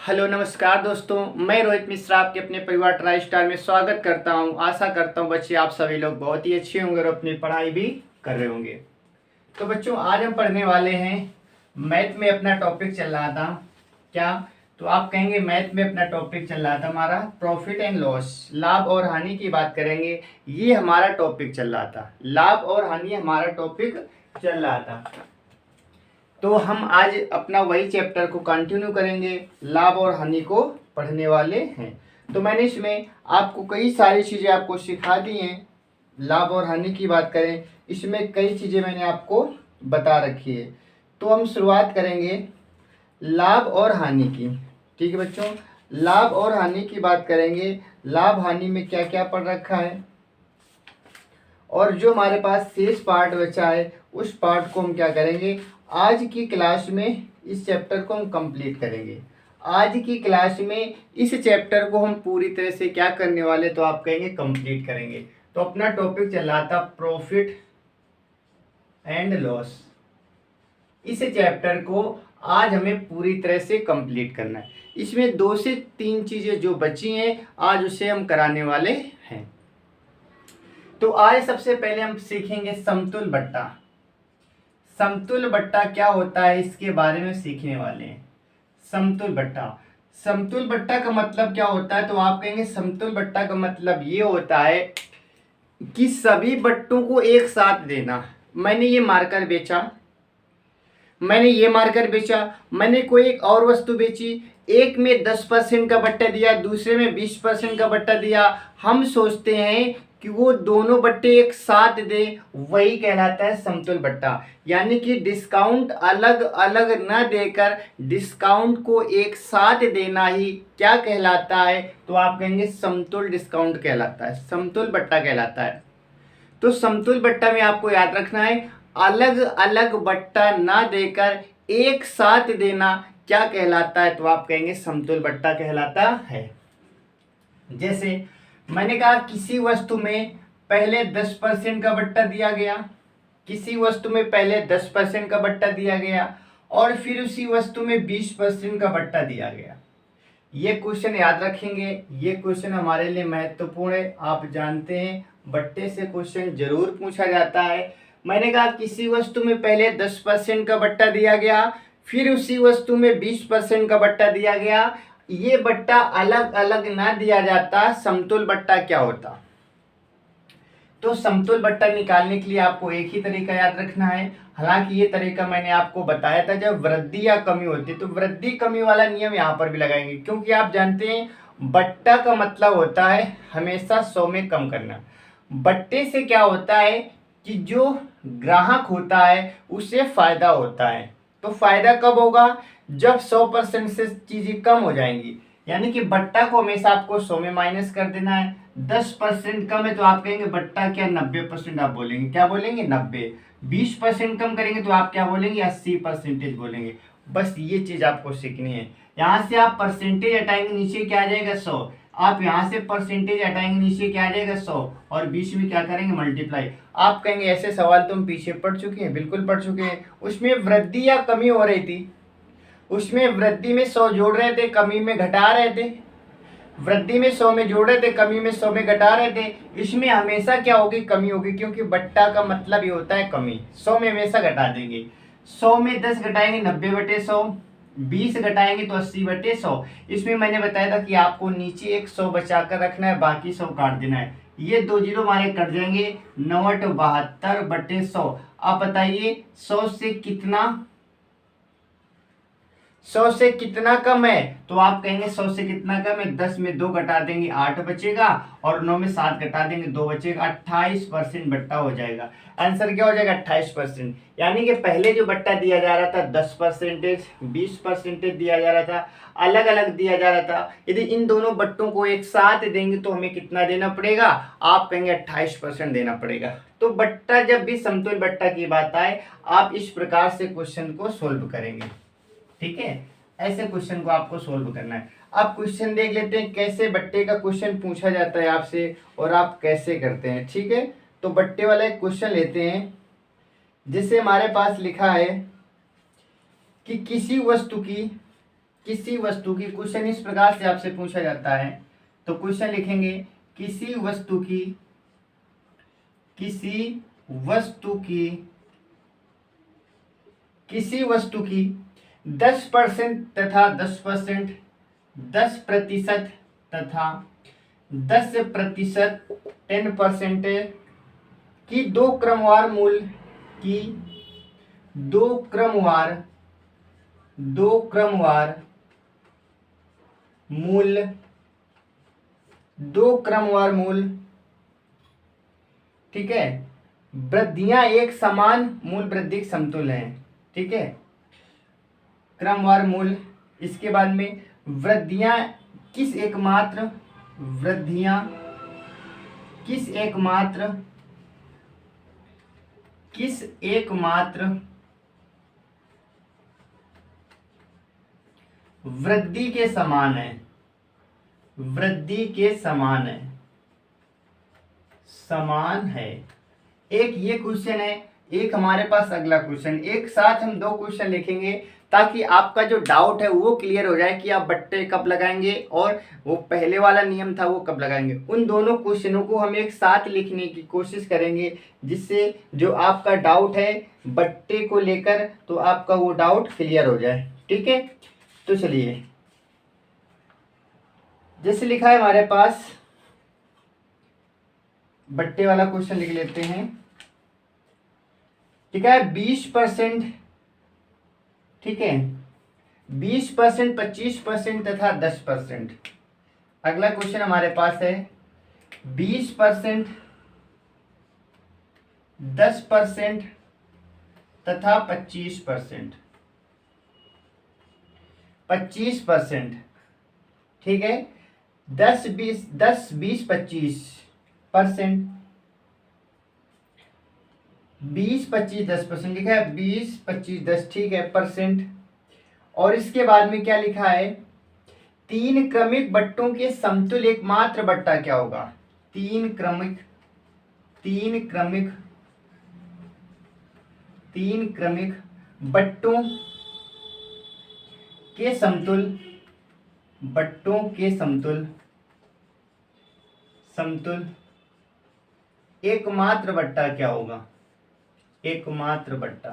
Hello नमस्कार दोस्तों, मैं रोहित मिश्रा आपके अपने परिवार ट्राई स्टार में स्वागत करता हूं। आशा करता हूं बच्चे आप सभी लोग बहुत ही अच्छे होंगे और अपनी पढ़ाई भी कर रहे होंगे। तो बच्चों आज हम पढ़ने वाले हैं मैथ में अपना टॉपिक चल रहा था क्या, तो आप कहेंगे मैथ में अपना टॉपिक चल रहा था हमारा प्रॉफिट एंड लॉस, लाभ और हानि की बात करेंगे। ये हमारा टॉपिक चल रहा था, लाभ और हानि हमारा टॉपिक चल रहा था। तो हम आज अपना वही चैप्टर को कंटिन्यू करेंगे, लाभ और हानि को पढ़ने वाले हैं। तो मैंने इसमें आपको कई सारी चीज़ें आपको सिखा दी हैं। लाभ और हानि की बात करें, इसमें कई चीज़ें मैंने आपको बता रखी है। तो हम शुरुआत करेंगे लाभ और हानि की। ठीक है बच्चों, लाभ और हानि की बात करेंगे। लाभ हानि में क्या क्या पढ़ रखा है और जो हमारे पास शेष पार्ट बचा है उस पार्ट को हम क्या करेंगे, आज की क्लास में इस चैप्टर को हम कंप्लीट करेंगे। आज की क्लास में इस चैप्टर को हम पूरी तरह से क्या करने वाले, तो आप कहेंगे कंप्लीट करेंगे। तो अपना टॉपिक चल रहा था प्रॉफिट एंड लॉस। इस चैप्टर को आज हमें पूरी तरह से कंप्लीट करना है। इसमें 2 से 3 चीज़ें जो बची हैं आज उसे हम कराने वाले हैं। तो आज सबसे पहले हम सीखेंगे समतुल बट्टा। समतुल बट्टा क्या होता है इसके बारे में सीखने वाले हैं। समतुल बट्टा, समतुल बट्टा का मतलब क्या होता है, तो आप कहेंगे समतुल बट्टा का मतलब ये होता है कि सभी बट्टों को एक साथ देना। मैंने ये मार्कर बेचा, मैंने ये मार्कर बेचा, मैंने कोई एक और वस्तु बेची, एक में 10% का बट्टा दिया, दूसरे में 20% का बट्टा दिया। हम सोचते हैं कि वो दोनों बट्टे एक साथ दे, वही कहलाता है समतुल बट्टा। यानी कि डिस्काउंट अलग अलग न देकर डिस्काउंट को एक साथ देना ही क्या कहलाता है, तो आप कहेंगे समतुल डिस्काउंट कहलाता है, समतुल बट्टा कहलाता है। तो समतुल बट्टा में आपको याद रखना है, अलग अलग बट्टा ना देकर एक साथ देना क्या कहलाता है, तो आप कहेंगे समतुल बट्टा कहलाता है। जैसे मैंने कहा किसी वस्तु में पहले 10% का बट्टा दिया गया, किसी वस्तु में पहले 10% का बट्टा दिया गया और फिर उसी वस्तु में 20% का बट्टा दिया गया। ये क्वेश्चन याद रखेंगे, ये क्वेश्चन हमारे लिए महत्वपूर्ण है। आप जानते हैं बट्टे से क्वेश्चन जरूर पूछा जाता है। मैंने कहा किसी वस्तु में पहले 10% का बट्टा दिया गया, फिर उसी वस्तु में 20% का बट्टा दिया गया। ये बट्टा अलग अलग ना दिया जाता, समतुल बट्टा क्या होता। तो समतुल बट्टा निकालने के लिए आपको एक ही तरीका याद रखना है। हालांकि ये तरीका मैंने आपको बताया था जब वृद्धि या कमी होती है, तो वृद्धि कमी वाला नियम यहाँ पर भी लगाएंगे, क्योंकि आप जानते हैं बट्टा का मतलब होता है हमेशा 100 में कम करना। बट्टे से क्या होता है कि जो ग्राहक होता है उसे फायदा होता है। तो फायदा कब होगा, जब 100% से चीजें कम हो जाएंगी। यानी कि बट्टा को हमेशा आपको 100 में माइनस कर देना है। 10% कम है तो आप कहेंगे बट्टा क्या 90%, आप बोलेंगे क्या बोलेंगे 90। 20% कम करेंगे तो आप क्या बोलेंगे 80% बोलेंगे। बस ये चीज आपको सीखनी है। यहाँ से आप परसेंटेज हटाएंगे नीचे क्या आ जाएगा 100, आप यहाँ से परसेंटेज हटाएंगे नीचे क्या आ जाएगा 100 और बीच में क्या करेंगे मल्टीप्लाई। आप कहेंगे ऐसे सवाल तो हम पीछे पढ़ चुके हैं, बिल्कुल पढ़ चुके हैं। उसमें वृद्धि या कमी हो रही थी, उसमें वृद्धि में 100 जोड़ रहे थे, कमी में घटा रहे थे। वृद्धि में 100 में जोड़ रहे थे, कमी में 100 में घटा रहे थे। इसमें हमेशा क्या होगी, कमी होगी, क्योंकि बट्टा का मतलब ये होता है कमी। 100 में हमेशा घटा देंगे। 100 में 10 घटाएंगे 90/100, 20 घटाएंगे तो 80/100। इसमें मैंने बताया था कि आपको नीचे एक 100 बचा कर रखना है, बाकी 100 काट देना है। ये 2 जीरो हमारे कट जाएंगे, 9/72/100। आप बताइए 100 से कितना, 100 से कितना कम है, तो आप कहेंगे 100 से कितना कम है, 10 में 2 घटा देंगे 8 बचेगा और 9 में 7 घटा देंगे 2 बचेगा, 28% बट्टा हो जाएगा। आंसर क्या हो जाएगा 28%। यानी कि पहले जो बट्टा दिया जा रहा था 10%, 20% दिया जा रहा था, अलग अलग दिया जा रहा था। यदि इन दोनों बट्टों को एक साथ देंगे तो हमें कितना देना पड़ेगा, आप कहेंगे 28% देना पड़ेगा। तो बट्टा जब भी समतुल बट्टा की बात आए आप इस प्रकार से क्वेश्चन को सोल्व करेंगे। ठीक है, ऐसे क्वेश्चन को आपको सोल्व करना है। आप क्वेश्चन देख लेते हैं कैसे बट्टे का क्वेश्चन पूछा जाता है आपसे और आप कैसे करते हैं। ठीक है, तो बट्टे वाला एक क्वेश्चन लेते हैं, जिससे हमारे पास लिखा है कि किसी वस्तु की, क्वेश्चन इस प्रकार से आपसे पूछा जाता है तो क्वेश्चन लिखेंगे किसी वस्तु की 10% तथा 10%, 10% तथा 10%, 10% की दो क्रमवार मूल, ठीक है, वृद्धियां एक समान मूल वृद्धि के समतुल्य हैं, ठीक है, क्रमवार मूल। इसके बाद में वृद्धियां किस एकमात्र वृद्धि के समान है। एक ये क्वेश्चन है, एक हमारे पास अगला क्वेश्चन, एक साथ हम दो क्वेश्चन लिखेंगे ताकि आपका जो डाउट है वो क्लियर हो जाए कि आप बट्टे कब लगाएंगे और वो पहले वाला नियम था वो कब लगाएंगे। उन दोनों क्वेश्चनों को हम एक साथ लिखने की कोशिश करेंगे जिससे जो आपका डाउट है बट्टे को लेकर तो आपका वो डाउट क्लियर हो जाए, ठीक है। तो चलिए, जैसे लिखा है हमारे पास, बट्टे वाला क्वेश्चन लिख लेते हैं, ठीक है, 20%, ठीक है, 20%, 25% तथा 10%। अगला क्वेश्चन हमारे पास है 20%, 10% तथा 25%, 25%, ठीक है, 10, 20, 25%, 20, 25, 10% लिखा है, 20, 25, 10, ठीक है, परसेंट। और इसके बाद में क्या लिखा है, 3 क्रमिक बट्टों के समतुल्य एकमात्र बट्टा क्या होगा। 3 क्रमिक बट्टों के समतुल्य एकमात्र बट्टा क्या होगा। एकमात्र बट्टा।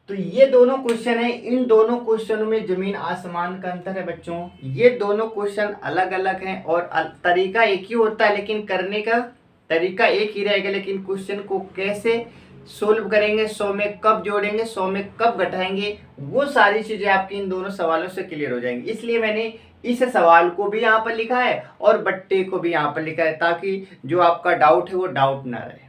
तो ये दोनों क्वेश्चन है, इन दोनों क्वेश्चनों में जमीन आसमान का अंतर है बच्चों। ये दोनों क्वेश्चन अलग अलग हैं और तरीका एक ही होता है, लेकिन करने का तरीका एक ही रहेगा, लेकिन क्वेश्चन को कैसे सोल्व करेंगे, 100 में कब जोड़ेंगे, 100 में कब घटाएंगे, वो सारी चीजें आपकी इन दोनों सवालों से क्लियर हो जाएंगी। इसलिए मैंने इस सवाल को भी यहाँ पर लिखा है और बट्टे को भी यहाँ पर लिखा है, ताकि जो आपका डाउट है वो डाउट ना रहे।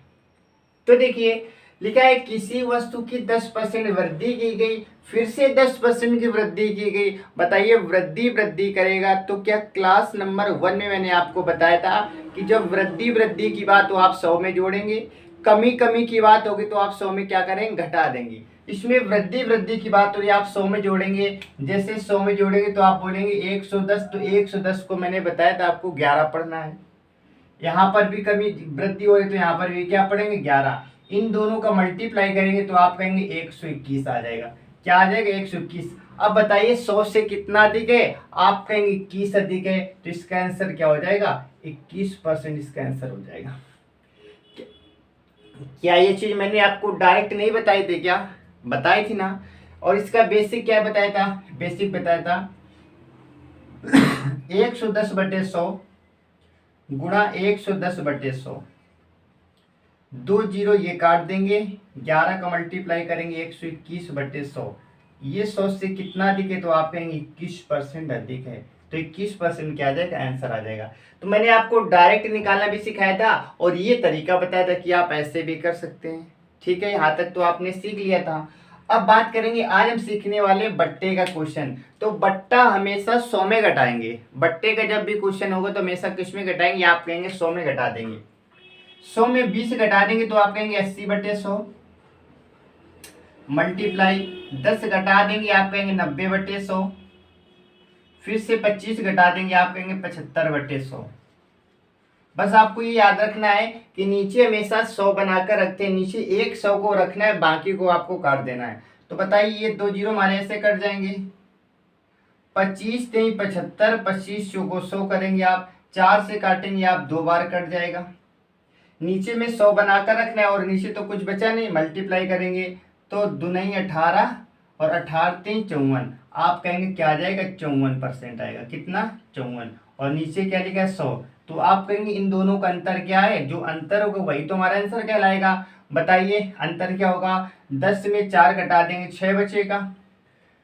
तो देखिए, लिखा है किसी वस्तु की 10% वृद्धि की गई, फिर से 10% की वृद्धि की गई। बताइए, वृद्धि करेगा तो क्या। क्लास नंबर 1 में मैंने आपको बताया था कि जब वृद्धि की बात तो आप 100 में जोड़ेंगे, कमी की बात होगी तो आप 100 में क्या करेंगे, घटा देंगे। इसमें वृद्धि की बात हो रही है, आप 100 में जोड़ेंगे। जैसे 100 में जोड़ेंगे तो आप बोलेंगे 110, तो 110 को मैंने बताया था आपको 11 पढ़ना है। यहाँ पर भी कमी वृद्धि हो रही तो यहाँ पर भी क्या पढ़ेंगे, 11। इन दोनों का मल्टीप्लाई करेंगे तो आप कहेंगे 121 आ जाएगा। क्या आ जाएगा, 121। अब बताइए 100 से कितना अधिक है, आप कहेंगे 21 अधिक है, तो इसका आंसर क्या हो जाएगा, 21% इसका आंसर हो जाएगा। क्या ये चीज मैंने आपको डायरेक्ट नहीं बताई थी क्या, बताई थी ना। और इसका बेसिक क्या बताया था, बेसिक बताया था 110/100 गुणा 110/100, 2 जीरो ये काट देंगे, 11 का मल्टीप्लाई करेंगे 121/100। ये 100 से कितना अधिक है, तो आप कहेंगे 21% अधिक है, तो 21% क्या आ जाएगा, आंसर आ जाएगा। तो मैंने आपको डायरेक्ट निकालना भी सिखाया था और ये तरीका बताया था कि आप ऐसे भी कर सकते हैं, ठीक है। यहाँ तक तो आपने सीख लिया था। अब बात करेंगे, आज हम सीखने वाले बट्टे का क्वेश्चन। तो बट्टा हमेशा 100 में घटाएंगे, बट्टे का जब भी क्वेश्चन होगा तो हमेशा किस में घटाएंगे, आप कहेंगे 100 में घटा देंगे। 100 में 20 घटा देंगे तो आप कहेंगे 80/100, मल्टीप्लाई 10 घटा देंगे आप कहेंगे 90/100, फिर से 25 घटा देंगे आप कहेंगे 75/100, बस आपको ये याद रखना है कि नीचे हमेशा 100 बनाकर रखते हैं, नीचे एक 100 को रखना है, बाकी को आपको काट देना है। तो बताइए ये 2 जीरो हमारे ऐसे कट जाएंगे, 25 नहीं 75, 25 चौको 100 करेंगे आप, 4 से काटेंगे आप, 2 बार कट जाएगा। नीचे में 100 बनाकर रखना है और नीचे तो कुछ बचा नहीं, मल्टीप्लाई करेंगे तो 2 नहीं 18 और 18 3 54, आप कहेंगे क्या आ जाएगा 54% आएगा, कितना 54, और नीचे क्या लिखा है 100, तो आप कहेंगे इन दोनों का अंतर क्या है, जो अंतर होगा वही तो हमारा आंसर कहलाएगा। बताइए अंतर क्या होगा, 10 में 4 घटा देंगे 6 बचेगा,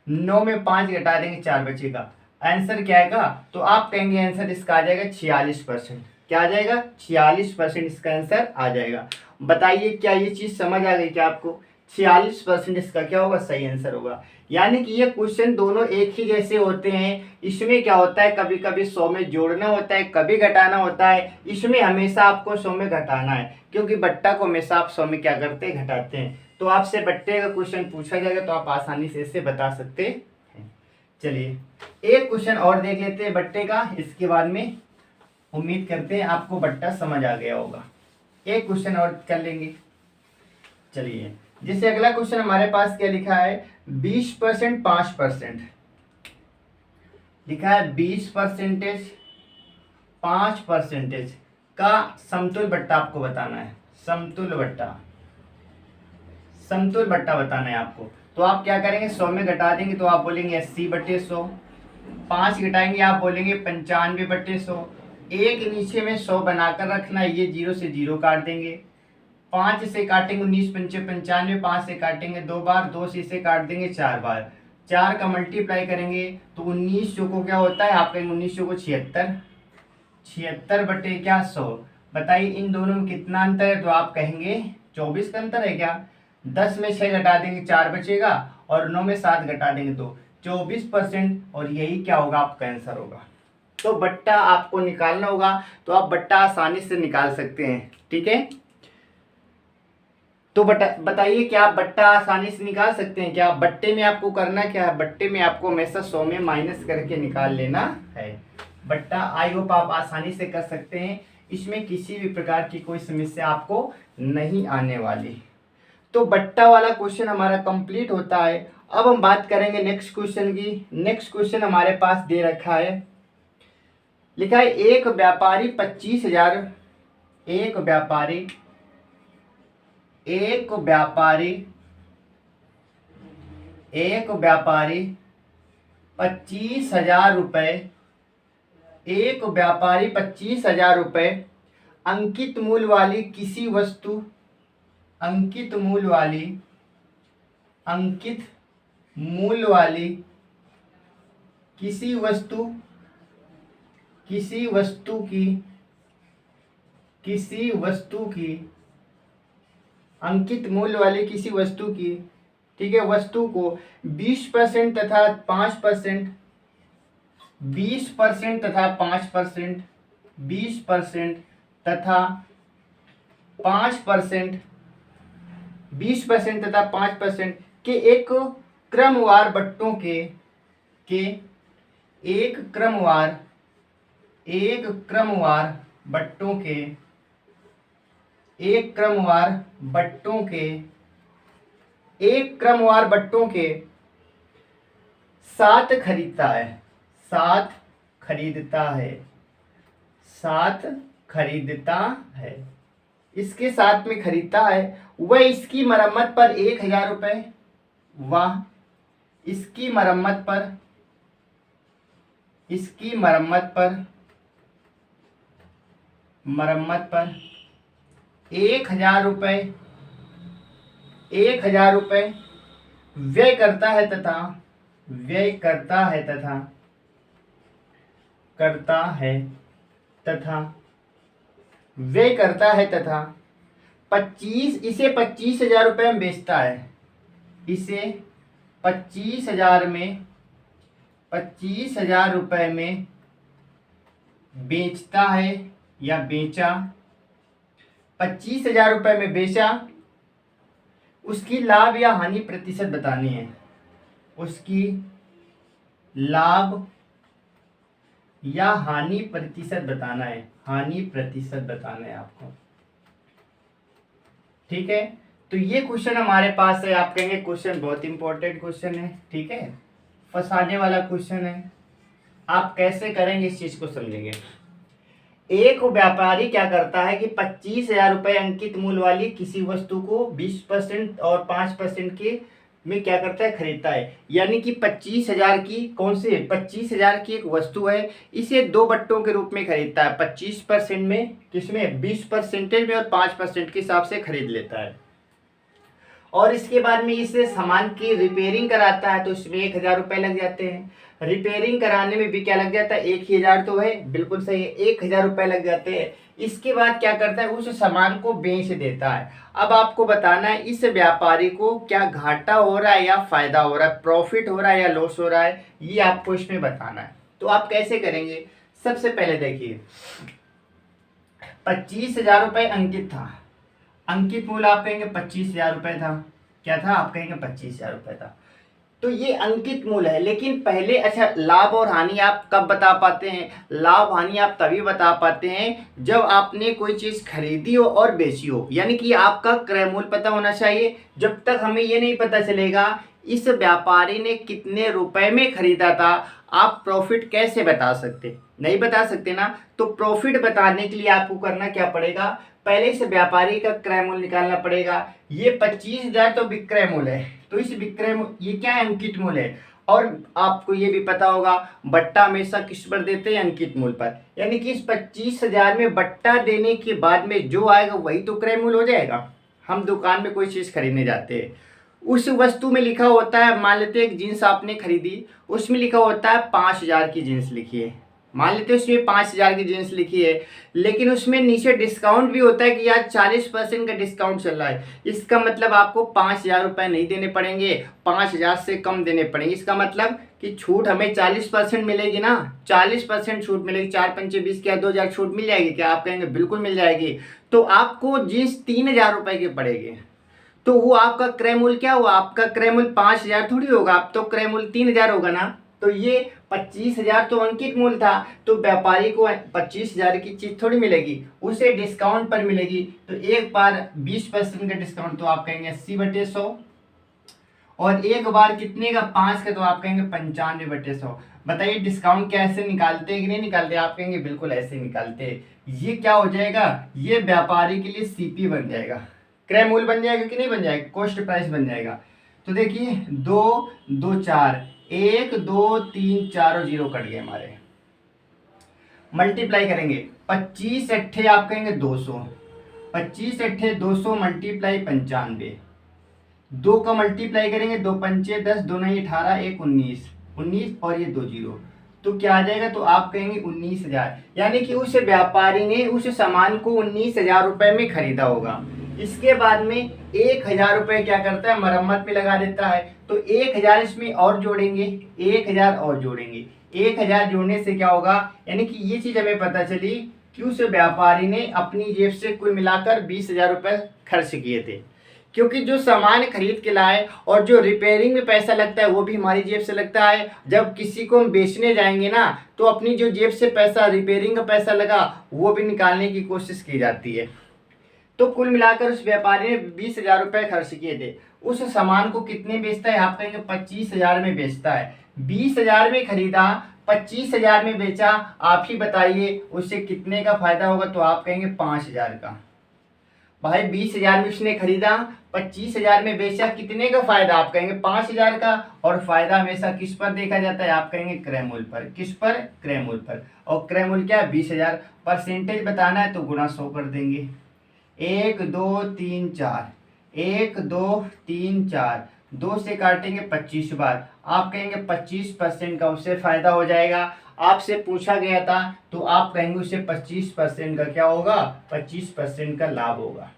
9 में 5 घटा देंगे 4 बचेगा, आंसर क्या आएगा, तो आप कहेंगे आंसर इसका आ जाएगा 46%। क्या आ जाएगा 46% इसका आंसर आ जाएगा। बताइए क्या ये चीज समझ आ गई क्या आपको, 46% इसका क्या होगा सही आंसर होगा। यानी कि ये क्वेश्चन दोनों एक ही जैसे होते हैं। इसमें क्या होता है कभी कभी 100 में जोड़ना होता है, कभी घटाना होता है, इसमें हमेशा आपको 100 में घटाना है, क्योंकि बट्टा को हमेशा आप 100 में क्या करते हैं घटाते हैं। तो आपसे बट्टे का क्वेश्चन पूछा जाएगा तो आप आसानी से इसे बता सकते हैं। चलिए एक क्वेश्चन और देख लेते हैं बट्टे का, इसके बाद में उम्मीद करते हैं आपको बट्टा समझ आ गया होगा। एक क्वेश्चन और कर लेंगे। चलिए जैसे अगला क्वेश्चन हमारे पास क्या लिखा है, 20% 5% लिखा है, 20% 5% का समतुल्य बट्टा आपको बताना है। समतुल्य बट्टा बताना है आपको। तो आप क्या करेंगे, 100 में घटा देंगे तो आप बोलेंगे 80/100, 5 घटाएंगे आप बोलेंगे 95/100, एक नीचे में 100 बनाकर रखना है, ये 0 से 0 काट देंगे, 5 से काटेंगे 19 पंचे 95, 5 से काटेंगे 2 बार, 2 से इसे काट देंगे 4 बार, 4 का मल्टीप्लाई करेंगे तो 19 चौको क्या होता है, आप कहेंगे 19 चौको 76, 76 बटे क्या 100। बताइए इन दोनों में कितना अंतर है, तो आप कहेंगे 24 का अंतर है क्या। 10 में 6 घटा देंगे 4 बचेगा, और 9 में 7 घटा देंगे तो 24%, और यही क्या होगा आपका आंसर होगा। तो बट्टा आपको निकालना होगा, तो आप बट्टा आसानी से निकाल सकते हैं, ठीक है। तो बताइए क्या आप बट्टा आसानी से निकाल सकते हैं क्या। बट्टे में आपको करना क्या है, बट्टे में आपको हमेशा 100 में माइनस करके निकाल लेना है बट्टा। आई होप आप आसानी से कर सकते हैं, इसमें किसी भी प्रकार की कोई समस्या आपको नहीं आने वाली। तो बट्टा वाला क्वेश्चन हमारा कंप्लीट होता है। अब हम बात करेंगे नेक्स्ट क्वेश्चन की। नेक्स्ट क्वेश्चन हमारे पास दे रखा है, लिखा है एक व्यापारी 25,000, एक व्यापारी 25,000 रुपए, एक व्यापारी 25,000 रुपए अंकित मूल्य वाली किसी वस्तु, अंकित मूल्य वाली किसी अंकित मूल्य वाली किसी वस्तु की, ठीक है, वस्तु को 20% तथा 5%, 20% तथा 5%, 20% तथा 5%, 20% तथा 5% के एक क्रमवार बट्टों के एक क्रमवार बट्टों के एक क्रमवार बट्टों के 7 खरीदता है, इसके साथ में खरीदता है, वह इसकी मरम्मत पर 1,000 रुपए, वह इसकी मरम्मत पर 1,000 रुपए व्यय करता है तथा 25,000 रुपए में बेचता है, इसे 25,000 रुपए में बेचता है या बेचा, 25,000 रुपए में बेचा। उसकी लाभ या हानि प्रतिशत बतानी है, उसकी लाभ या हानि प्रतिशत बताना है। हानि प्रतिशत बताना है आपको। ठीक है, तो ये क्वेश्चन हमारे पास है। आप कहेंगे क्वेश्चन बहुत इंपॉर्टेंट क्वेश्चन है, ठीक है, फंसाने वाला क्वेश्चन है। आप कैसे करेंगे इस चीज को समझेंगे। एक व्यापारी क्या करता है कि 25,000 रुपए अंकित मूल्य वाली किसी वस्तु को 20% और 5% के में क्या करता है, खरीदता है। यानी कि 25,000 की कौन से 25,000 की एक वस्तु है, इसे दो बट्टों के रूप में खरीदता है। 25% में, किसमें, 20% में, और 5% के हिसाब से खरीद लेता है। और इसके बाद में इसे सामान की रिपेयरिंग कराता है, तो इसमें 1,000 रुपए लग जाते हैं। रिपेयरिंग कराने में भी क्या लग जाता है, 1,000 तो है, बिल्कुल सही है, 1,000 रुपए लग जाते हैं। इसके बाद क्या करता है, उस सामान को बेच देता है। अब आपको बताना है इस व्यापारी को क्या घाटा हो रहा है या फायदा हो रहा है, प्रॉफिट हो रहा है या लॉस हो रहा है, ये आपको इसमें बताना है। तो आप कैसे करेंगे, सबसे पहले देखिए 25,000 रुपए अंकित था। अंकित मूल्य आप कहेंगे 25,000 रुपए था। क्या था, आप कहेंगे 25,000 रुपए था। तो ये अंकित मूल्य है। लेकिन पहले, अच्छा, लाभ और हानि आप कब बता पाते हैं, लाभ हानि आप तभी बता पाते हैं जब आपने कोई चीज खरीदी हो और बेची हो। यानी कि आपका क्रय मूल्य पता होना चाहिए। जब तक हमें ये नहीं पता चलेगा इस व्यापारी ने कितने रुपए में खरीदा था, आप प्रॉफिट कैसे बता सकते, नहीं बता सकते ना। तो प्रॉफिट बताने के लिए आपको करना क्या पड़ेगा, पहले इस व्यापारी का क्रय मूल्य निकालना पड़ेगा। ये 25,000 तो विक्रय मूल्य है, तो इस विक्रय मूल्य, ये क्या है, अंकित मूल्य है। और आपको ये भी पता होगा बट्टा हमेशा किस पर देते हैं, अंकित मूल्य पर। यानी कि इस 25,000 में बट्टा देने के बाद में जो आएगा वही तो क्रय मूल्य हो जाएगा। हम दुकान में कोई चीज खरीदने जाते हैं, उस वस्तु में लिखा होता है, मान लेते हैं एक जींस आपने खरीदी, उसमें लिखा होता है 5,000 की जींस लिखी है। मान लेते हैं उसमें 5,000 की जींस लिखी है, लेकिन उसमें नीचे डिस्काउंट भी होता है कि यार 40% का डिस्काउंट चल रहा है। इसका मतलब आपको 5,000 रुपये नहीं देने पड़ेंगे, 5,000 से कम देने पड़ेंगे। इसका मतलब कि छूट हमें 40% मिलेगी ना, 40% छूट मिलेगी। 4 पंचे 20 क्या, 2,000 छूट मिल जाएगी क्या, आप कहेंगे बिल्कुल मिल जाएगी। तो आपको जींस 3,000 रुपये के पड़ेगी। तो वो आपका क्रय मूल्य क्या हुआ, आपका क्रय मूल्य 5,000 थोड़ी होगा, आप तो क्रय मूल्य 3,000 होगा ना। तो ये 25,000 तो अंकित मूल्य था, तो व्यापारी को 25,000 की चीज थोड़ी मिलेगी, उसे डिस्काउंट पर मिलेगी। तो एक बार 20% का डिस्काउंट, तो आप कहेंगे 80/100। और एक बार कितने का, 5 का, तो आप कहेंगे 95/100। बताइए डिस्काउंट कैसे निकालते हैं कि नहीं निकालते, आप कहेंगे बिल्कुल ऐसे निकालते हैं। ये क्या हो जाएगा, ये व्यापारी के लिए सीपी बन जाएगा, क्रय मूल्य बन जाएगा कि नहीं बन जाएगा, कॉस्ट प्राइस बन जाएगा। तो देखिए 2 2 4, 1 2 3 4 और 0 कट गए हमारे। मल्टीप्लाई करेंगे 25 अट्ठे, आप कहेंगे 200, 25 अट्ठे 200 मल्टीप्लाई 95, 2 का मल्टीप्लाई करेंगे, 2 पंचे 10, 2 नहीं 18, 1 19, 19 और ये 2 0, तो क्या आ जाएगा, तो आप कहेंगे 19,000। यानी कि उस व्यापारी ने उस सामान को 19,000 रुपए में खरीदा होगा। इसके बाद में 1,000 रुपए क्या करता है, मरम्मत में लगा देता है। तो 1,000 इसमें और जोड़ेंगे, 1,000 और जोड़ेंगे, 1,000 जोड़ने से क्या होगा, यानी कि ये चीज हमें पता चली कि उस व्यापारी ने अपनी जेब से कुल मिलाकर 20,000 रुपए खर्च किए थे। क्योंकि जो सामान खरीद के लाए और जो रिपेयरिंग में पैसा लगता है वो भी हमारी जेब से लगता है। जब किसी को हम बेचने जाएंगे ना, तो अपनी जो जेब से पैसा, रिपेयरिंग का पैसा लगा, वो भी निकालने की कोशिश की जाती है। तो कुल मिलाकर उस व्यापारी ने 20,000 रुपए खर्च किए थे। उस सामान को कितने बेचता है, आप कहेंगे 25,000 में बेचता है। 20,000 में खरीदा, 25,000 में बेचा, आप ही बताइए उससे कितने का फायदा होगा, तो आप कहेंगे 5,000 का। भाई 20,000 में उसने खरीदा, 25,000 में बेचा, कितने का फायदा, आप कहेंगे 5,000 का। और फायदा हमेशा किस पर देखा जाता है, आप कहेंगे क्रय मूल्य पर। किस पर, क्रय मूल्य पर। और क्रय मूल्य क्या है, 20,000। परसेंटेज बताना है तो गुणा 100 कर देंगे। 1 2 3 4, 1 2 3 4, 2 से काटेंगे 25 बार, आप कहेंगे 25% का उससे फायदा हो जाएगा। आपसे पूछा गया था तो आप कहेंगे उससे 25% का क्या होगा, 25% का लाभ होगा।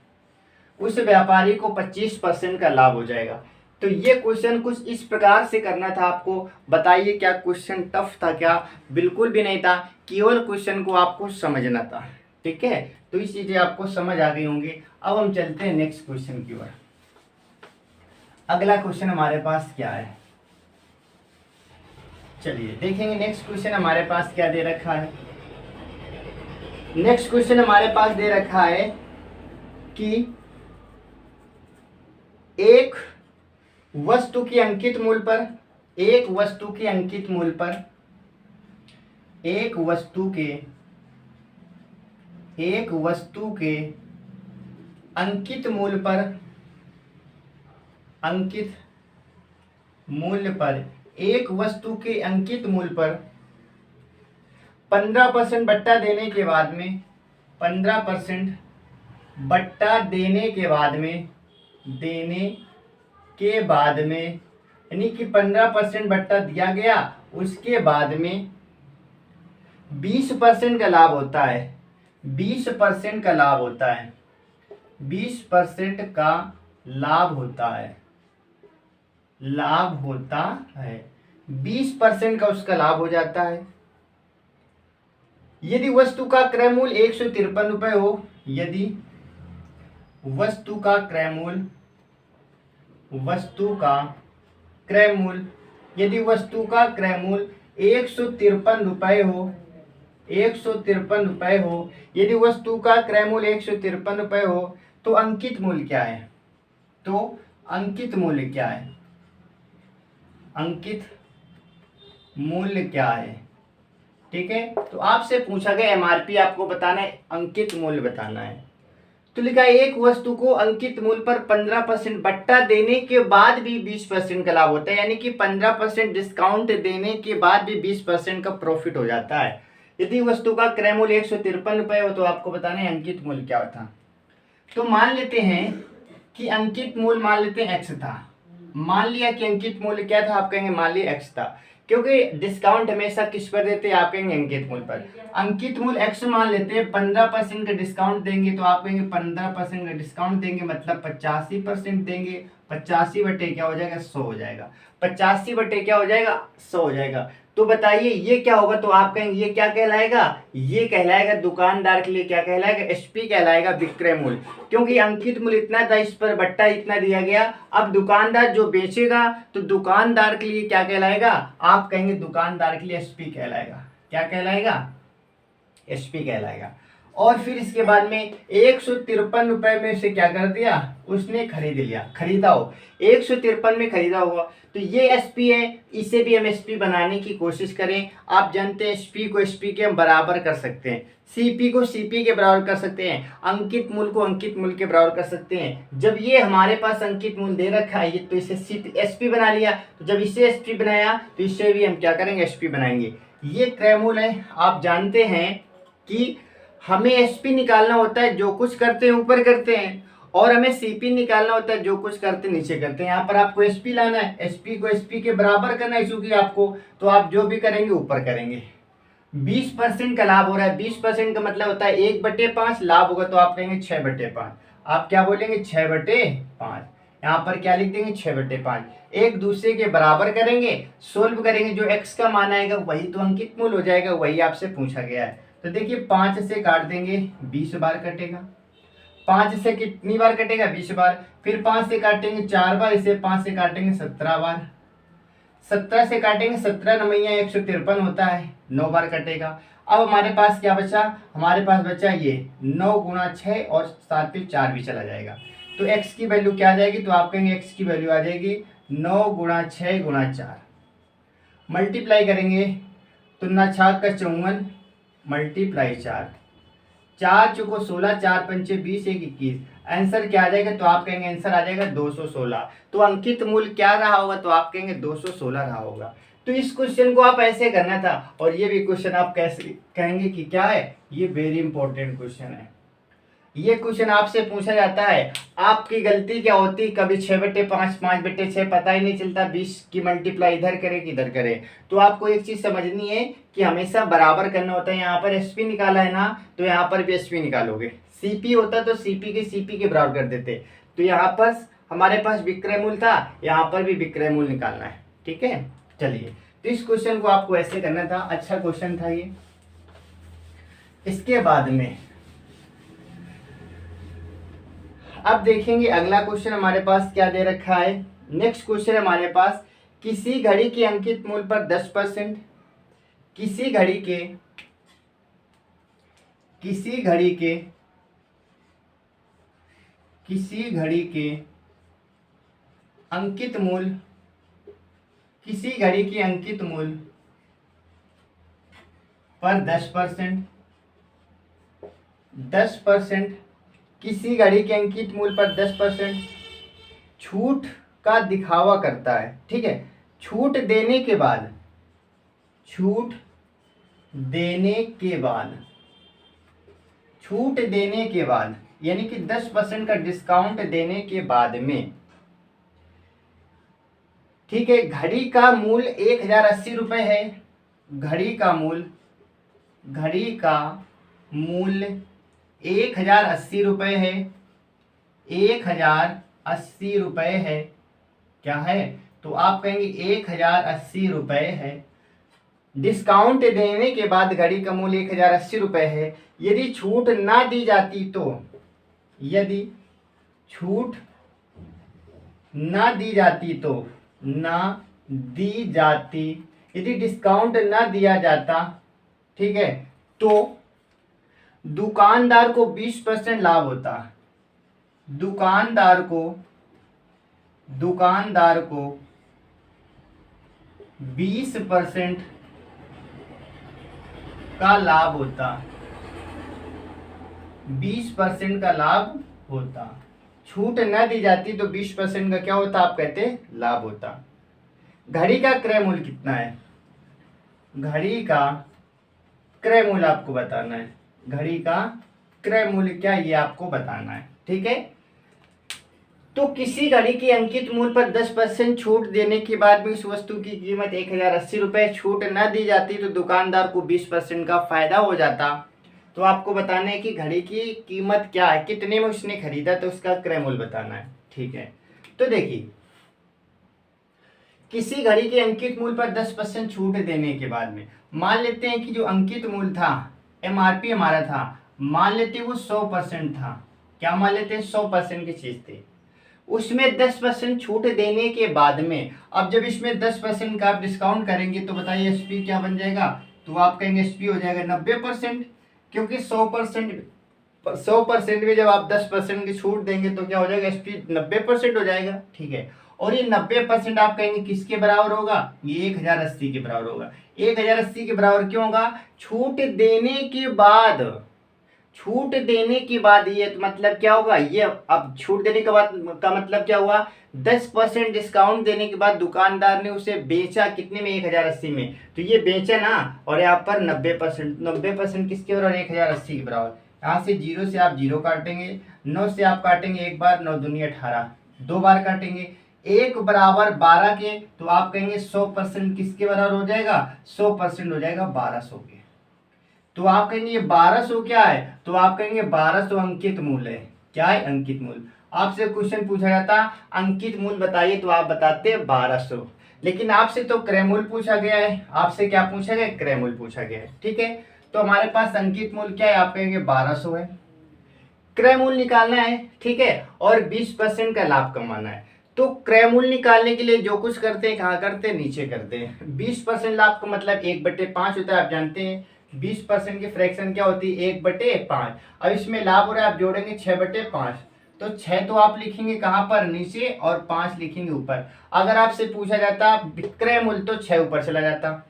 उस व्यापारी को 25% का लाभ हो जाएगा। तो ये क्वेश्चन कुछ इस प्रकार से करना था आपको। बताइए क्या क्वेश्चन टफ था क्या, बिल्कुल भी नहीं था, केवल क्वेश्चन को आपको समझना था। ठीक है, तो ये चीजें आपको समझ आ गई होंगी। अब हम चलते हैं नेक्स्ट क्वेश्चन की ओर। अगला क्वेश्चन हमारे पास क्या है, चलिए देखेंगे नेक्स्ट क्वेश्चन हमारे पास क्या दे रखा है। नेक्स्ट क्वेश्चन हमारे पास दे रखा है कि एक वस्तु की अंकित मूल्य पर एक वस्तु के अंकित मूल्य पर एक वस्तु के अंकित मूल्य पर एक वस्तु के अंकित मूल्य पर 15% बट्टा देने के बाद में 15% बट्टा देने के बाद में यानी कि 15% बट्टा दिया गया, उसके बाद में 20% का लाभ होता है। 20% का लाभ होता है। 20% का लाभ होता है। 20% का उसका लाभ हो जाता है। यदि वस्तु का क्रय मूल्य 153 रुपये हो, यदि वस्तु का क्रय मूल्य यदि वस्तु का क्रय मूल्य 153 रुपये हो, 153 रुपये हो, यदि वस्तु का क्रय मूल्य 153 रुपये हो, तो अंकित मूल्य क्या है? अंकित मूल्य क्या है? ठीक है, तो आपसे पूछा गया एमआरपी आपको बताना है, अंकित मूल्य बताना है। तो लिखा है एक वस्तु को अंकित मूल्य पर 15% बट्टा देने के बाद भी 20% का लाभ होता है, यानी कि 15% डिस्काउंट देने के बाद भी 20% का प्रॉफिट हो जाता है। यदि वस्तु का क्रय मूल्य 153 रुपये हो, तो आपको बताना है अंकित मूल्य क्या होता। तो मान लेते हैं कि अंकित मूल्य मान लेते हैं x था। मान लिया कि अंकित मूल्य क्या था, आप कहेंगे मान लिया x था, क्योंकि डिस्काउंट हमेशा किस पर देते हैं, आप कहेंगे अंकित मूल्य पर। अंकित मूल्य x मान लेते हैं, 15% का डिस्काउंट देंगे तो आप कहेंगे 15% का डिस्काउंट देंगे मतलब 85% देंगे। 85 बटे क्या हो जाएगा, 100 हो जाएगा। 85 बटे क्या हो जाएगा, 100 हो जाएगा। तो बताइए ये क्या होगा, तो आप कहेंगे ये क्या कहलाएगा, ये कहलाएगा दुकानदार के लिए क्या कहलाएगा, एसपी कहलाएगा, विक्रय मूल्य। क्योंकि अंकित मूल्य इतना था, इस पर बट्टा इतना दिया गया। अब दुकानदार जो बेचेगा तो दुकानदार के लिए क्या कहलाएगा, आप कहेंगे दुकानदार के लिए एसपी कहलाएगा। क्या कहलाएगा, एसपी कहलाएगा। और फिर इसके बाद में 153 रुपए में से क्या कर दिया, उसने खरीद लिया, खरीदा हो 153 में खरीदा हुआ, तो ये एसपी है, इसे भी हम एसपी बनाने की कोशिश करें। आप जानते हैं एसपी को एसपी के हम बराबर कर सकते हैं, सीपी को सीपी के बराबर कर सकते हैं, अंकित मूल्य को अंकित मूल्य के बराबर कर सकते हैं। जब ये हमारे पास अंकित मूल्य दे रखा है, ये तो इसे एसपी बना लिया, तो जब इसे एसपी बनाया तो इसे भी हम क्या करेंगे, एसपी बनाएंगे। ये क्रय मूल्य है। आप जानते हैं कि हमें एसपी निकालना होता है, जो कुछ करते हैं ऊपर करते हैं, और हमें सीपी निकालना होता है, जो कुछ करते नीचे करते हैं। यहाँ पर आपको एसपी लाना है, एसपी को एसपी के बराबर करना है क्योंकि आपको, तो आप जो भी करेंगे ऊपर करेंगे। 20% का लाभ हो रहा है, 20% का मतलब होता है 1/5 लाभ होगा, तो आप कहेंगे 6/5। आप क्या बोलेंगे, 6/5। यहाँ पर क्या लिख देंगे, 6/5। एक दूसरे के बराबर करेंगे, सोल्व करेंगे, जो x का मान आएगा वही तो अंकित मूल्य हो जाएगा, वही आपसे पूछा गया है। तो देखिए 5 से काट देंगे, 20 बार कटेगा। 5 से कितनी बार कटेगा, 20 बार। फिर 5 से काटेंगे 4 बार, इसे 5 से काटेंगे 17 बार। 17 से काटेंगे, 17 नमैया 153 होता है, 9 बार कटेगा। अब हमारे पास क्या बचा, हमारे पास बचा ये 9 × 6 और साथ में 4 भी चला जाएगा। तो x की वैल्यू क्या आ जाएगी, तो आप कहेंगे x की वैल्यू आ जाएगी 9 × 6 × 4। मल्टीप्लाई करेंगे तो 9 छाक का 54 मल्टीप्लाई 4, 4 चौको 16, 4 पंचे 20, 1 21। आंसर क्या आ जाएगा, तो आप कहेंगे आंसर आ जाएगा 216। तो अंकित मूल्य क्या रहा होगा, तो आप कहेंगे 216 रहा होगा। तो इस क्वेश्चन को आप ऐसे करना था, और ये भी क्वेश्चन आप कैसे कहेंगे कि क्या है, ये वेरी इंपॉर्टेंट क्वेश्चन है। ये क्वेश्चन आपसे पूछा जाता है, आपकी गलती क्या होती, कभी 6/5, 5/6 पता ही नहीं चलता, 20 की मल्टीप्लाई इधर करे कि इधर करे। तो आपको एक चीज समझनी है कि हमेशा बराबर करना होता है। यहाँ पर एसपी निकाला है ना, तो यहाँ पर भी एसपी निकालोगे। सीपी होता तो सीपी के बराबर कर देते। तो यहाँ पर हमारे पास विक्रय मूल्य था, यहाँ पर भी विक्रय मूल्य निकालना है। ठीक है, चलिए, तो इस क्वेश्चन को आपको ऐसे करना था। अच्छा क्वेश्चन था ये। इसके बाद में अब देखेंगे अगला क्वेश्चन हमारे पास क्या दे रखा है। नेक्स्ट क्वेश्चन हमारे पास, किसी घड़ी के अंकित मूल्य पर 10%, किसी घड़ी के किसी घड़ी के अंकित मूल्य पर 10%, 10%, किसी घड़ी के अंकित मूल्य पर 10% छूट का दिखावा करता है। ठीक है, छूट देने के बाद यानी कि 10% का डिस्काउंट देने के बाद में, ठीक है, घड़ी का मूल्य 1080 रुपये है। घड़ी का मूल्य 1080 रुपये है। 1080 रुपये है, क्या है? तो आप कहेंगे 1080 रुपये है। डिस्काउंट देने के बाद घड़ी का मूल्य 1080 रुपये है। यदि छूट ना दी जाती तो, यदि छूट ना दी जाती, यदि डिस्काउंट ना दिया जाता, ठीक है, तो दुकानदार को 20% लाभ होता। दुकानदार को 20% का लाभ होता। 20% का लाभ होता। छूट न दी जाती तो 20% का क्या होता? आप कहते लाभ होता। घड़ी का क्रय मूल्य कितना है? घड़ी का क्रय मूल्य आपको बताना है। घड़ी का क्रय मूल्य क्या, ये आपको बताना है। ठीक है, तो किसी घड़ी के अंकित मूल्य पर 10% छूट देने के बाद भी उस वस्तु की कीमत 1080 रुपये, छूट न दी जाती तो दुकानदार को 20% का फायदा हो जाता। तो आपको बताना है कि घड़ी की कीमत क्या है, कितने में उसने खरीदा, तो उसका क्रय मूल्य बताना है। ठीक है, तो देखिए, किसी घड़ी के अंकित मूल्य पर 10% छूट देने के बाद में, मान लेते हैं कि जो अंकित मूल्य था, MRP हमारा था, मान लेते हैं वो 100% था। क्या मान लेते हैं? 100% की चीज थी। उसमें 10% छूट देने के बाद में, अब जब इसमें 10% का आप डिस्काउंट करेंगे तो बताइए SP क्या बन जाएगा? तो आप कहेंगे SP हो जाएगा 90%, क्योंकि 100% में जब आप 10% की छूट देंगे तो क्या हो जाएगा? SP 90% हो जाएगा। ठीक है, और ये 90% आप कहेंगे किसके बराबर होगा? ये 1080 के बराबर होगा। 1080 के बराबर क्यों होगा? छूट देने के बाद ये तो मतलब क्या होगा? ये अब छूट देने के बाद का मतलब क्या हुआ? 10% डिस्काउंट देने के बाद दुकानदार ने उसे बेचा कितने में? 1080 में। तो ये बेचा ना, और यहाँ पर 90% किसके बराबर? 1080 के बराबर। यहाँ से 0 से आप 0 काटेंगे, 9 से आप काटेंगे एक बार, 9 दूनी 18, 2 बार काटेंगे, 1 बराबर 12 के, तो आप कहेंगे 100% किसके बराबर हो जाएगा? 100% हो जाएगा 1200 के। तो आप कहेंगे ये 1200 क्या है? तो आप कहेंगे 1200 अंकित मूल्य है। क्या है? अंकित मूल्य। आपसे क्वेश्चन पूछा जाता अंकित मूल्य बताइए, तो आप बताते 1200, लेकिन आपसे तो क्रय मूल्य पूछा गया है। आपसे क्या पूछा गया? क्रय मूल्य पूछा गया है। ठीक है, तो हमारे पास अंकित मूल्य क्या है? आप कहेंगे 1200 है। क्रय मूल्य निकालना है, ठीक है, और 20% का लाभ कमाना है। तो क्रय मूल्य निकालने के लिए जो कुछ करते हैं, कहाँ करते हैं? नीचे करते हैं। 20% लाभ का मतलब 1/5 होता है, आप जानते हैं। 20% की फ्रैक्शन क्या होती है? 1/5। अब इसमें लाभ हो रहा है, आप जोड़ेंगे 6/5, तो 6 तो आप लिखेंगे कहाँ पर? नीचे, और 5 लिखेंगे ऊपर। अगर आपसे पूछा जाता विक्रय मूल्य, तो 6 ऊपर चला जाता।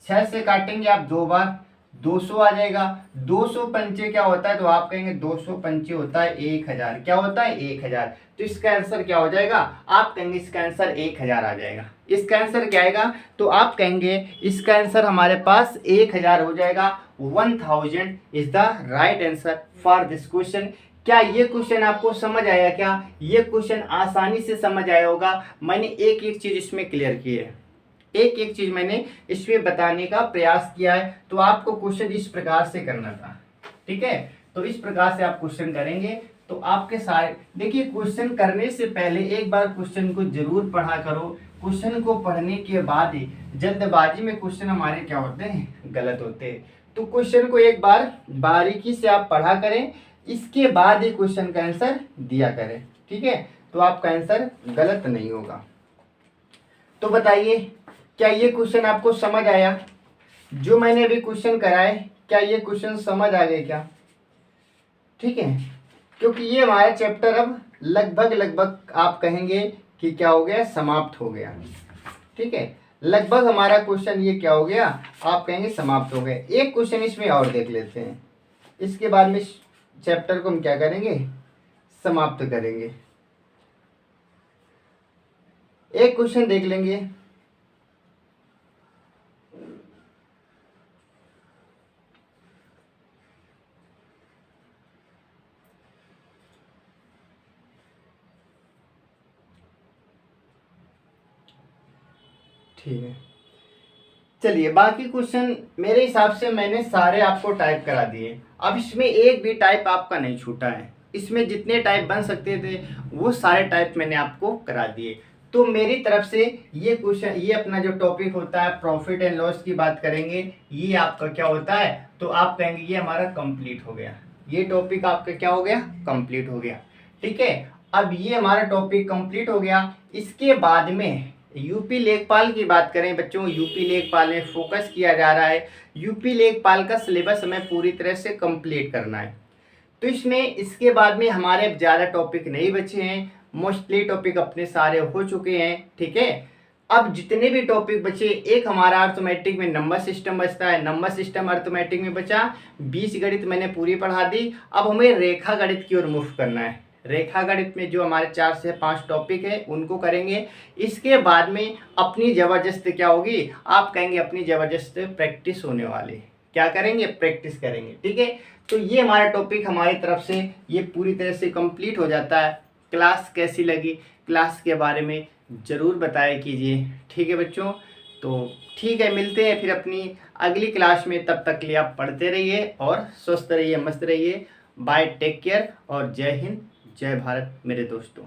6 से काटेंगे आप 2 बार, 200 आ जाएगा। 200 पंचे क्या होता है? तो आप कहेंगे 200 पंचे होता है 1000। क्या होता है? 1000। तो इसका आंसर क्या हो जाएगा? आप कहेंगे इसका आंसर 1000 आ जाएगा। इसका आंसर क्या आएगा? तो आप कहेंगे इसका आंसर हमारे पास 1000 हो जाएगा। 1000 is the right answer for this question. क्या ये क्वेश्चन आपको समझ आया? क्या ये क्वेश्चन आसानी से समझ आया होगा? मैंने एक एक चीज इसमें क्लियर की है, एक एक चीज मैंने इसमें बताने का प्रयास किया है। तो आपको क्वेश्चन इस प्रकार से करना था। ठीक है, तो इस प्रकार से आप क्वेश्चन करेंगे तो आपके सारे, देखिए, क्वेश्चन करने से पहले एक बार क्वेश्चन को जरूर पढ़ा करो। क्वेश्चन को पढ़ने के बाद ही, जल्दबाजी में क्वेश्चन हमारे क्या होते हैं? गलत होते हैं। तो क्वेश्चन को एक बार बारीकी से आप पढ़ा करें, इसके बाद ही क्वेश्चन का आंसर दिया करें। ठीक है, तो आपका आंसर गलत नहीं होगा। तो बताइए, क्या ये क्वेश्चन आपको समझ आया? जो मैंने अभी क्वेश्चन कराए, क्या ये क्वेश्चन समझ आ गए क्या? ठीक है, क्योंकि ये हमारा चैप्टर अब लगभग आप कहेंगे कि क्या हो गया, समाप्त हो गया। ठीक है, लगभग हमारा क्वेश्चन ये क्या हो गया, आप कहेंगे समाप्त हो गए। एक क्वेश्चन इसमें और देख लेते हैं, इसके बाद में चैप्टर को हम क्या करेंगे, समाप्त करेंगे। एक क्वेश्चन देख लेंगे। ठीक है, चलिए बाकी क्वेश्चन मेरे हिसाब से मैंने सारे आपको टाइप करा दिए। अब इसमें एक भी टाइप आपका नहीं छूटा है, इसमें जितने टाइप बन सकते थे वो सारे टाइप मैंने आपको करा दिए। तो मेरी तरफ से ये क्वेश्चन, ये अपना जो टॉपिक होता है प्रॉफिट एंड लॉस की बात करेंगे, ये आपका क्या होता है, तो आप कहेंगे ये हमारा कंप्लीट हो गया। ये टॉपिक आपका क्या हो गया, कंप्लीट हो गया। ठीक है, अब ये हमारा टॉपिक कंप्लीट हो गया। इसके बाद में यूपी लेखपाल की बात करें बच्चों, यूपी लेखपाल में फोकस किया जा रहा है। यूपी लेखपाल का सिलेबस हमें पूरी तरह से कंप्लीट करना है। तो इसमें इसके बाद में हमारे ज़्यादा टॉपिक नहीं बचे हैं, मोस्टली टॉपिक अपने सारे हो चुके हैं। ठीक है, अब जितने भी टॉपिक बचे, एक हमारा अर्थमेटिक में नंबर सिस्टम बचता है, नंबर सिस्टम अर्थमेटिक में बचा, बीजगणित मैंने पूरी पढ़ा दी। अब हमें रेखा गणित की ओर मूव करना है। रेखा गणित में जो हमारे 4 से 5 टॉपिक है उनको करेंगे। इसके बाद में अपनी ज़बरदस्त क्या होगी, आप कहेंगे अपनी ज़बरदस्त प्रैक्टिस होने वाली। क्या करेंगे, प्रैक्टिस करेंगे। ठीक है, तो ये हमारा टॉपिक हमारी तरफ से ये पूरी तरह से कंप्लीट हो जाता है। क्लास कैसी लगी, क्लास के बारे में ज़रूर बताया कीजिए। ठीक है बच्चों, तो ठीक है, मिलते हैं फिर अपनी अगली क्लास में। तब तक के लिए आप पढ़ते रहिए और स्वस्थ रहिए, मस्त रहिए। बाय, टेक केयर और जय हिंद, जय भारत मेरे दोस्तों।